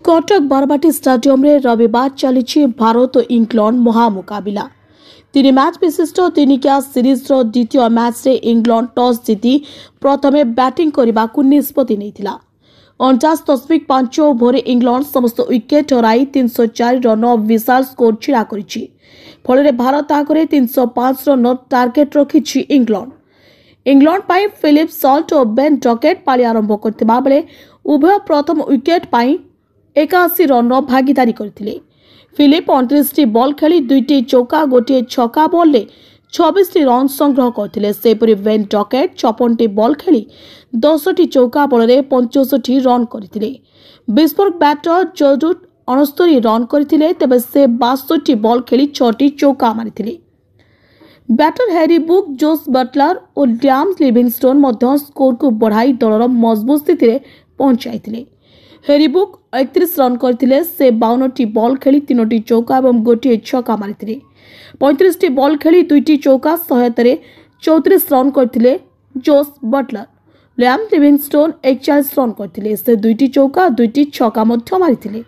Cuttack Barbati stadium रे रविवार चली भारत और इंग्लैंड महामुकाबिला। 3 मैच विशिष्ट दिनिकिया सीरीज रो द्वितीय मैच रे इंग्लैंड टॉस जीति प्रथमे बैटिंग करने को निष्पत्ति नैथिला। 49.5 ओभर इंग्लैंड समस्त विकेट हराई 304 रन विशाल स्कोर छिड़ा करिछि। फल भारत आगे 305 रन टार्गेट रखिछि इंग्लैंड पाई फिलिप सल्ट और बेन डकेट पाली आरंभ करथिबा बेले उभय प्रथम विकेट पाई 81 रन भागीदारी करथिले। फिलिप 29 बॉल खेली 2टी चौका गोटे छक्का बॉल रे 26 रन संग्रह करथिले। सेपरि बेन डकेट 56 बॉल खेली 10टी चौका बॉल रे 65 रन करथिले। विस्फोरक बैटर जरूर 69 रन करथिले, तबे से 62 बॉल खेली 6टी चौका मारिथिले। Batter Harry Brook, Jos Buttler और डैम लिविंगस्टोन मध्य स्कोर को बढ़ाई दलर मजबूत स्थिति में पहुंचाई। हैरी बुक 31 रन करथिले, से 52टी बॉल खेली 3टी चौका और गोटे छक्का मारिथिले। 35टी बॉल खेली 2टी चौका सहायता 34 रन करथिले जोस बटलर। डैम लिविंगस्टोन 41 रन करथिले, से 2टी चौका 2टी छक्का मध्य मारिथिले।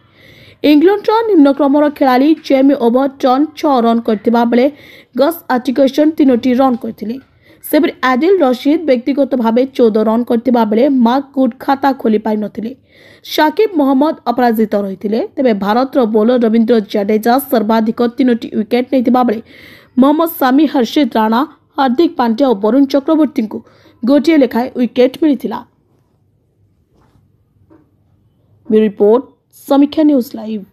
इंग्लैंड निम्नक्रमर खेलाड़ी जेमी ओवरटन 6 रन करथिबा बेले गस आर्टिकसन 3टी रन करथिले। सेपरि आदिल रशीद व्यक्तिगत भावे 14 रन करथिबा बेले मार्क गुड खाता खोली पाई नथिले। शाकिब मोहम्मद अपराजित रहिथिले, तेबे भारतर बोलर रविंद्र जडेजा सर्वाधिक 3टी विकेट नैथिबा बेले मोहम्मद सामी, हर्षित राणा, हार्दिक पांड्या और वरुण चक्रवर्ती को गोटे लेखाएं विकेट मिलिथिला। ब्यूरो रिपोर्ट, समीक्षा न्यूज लाइव।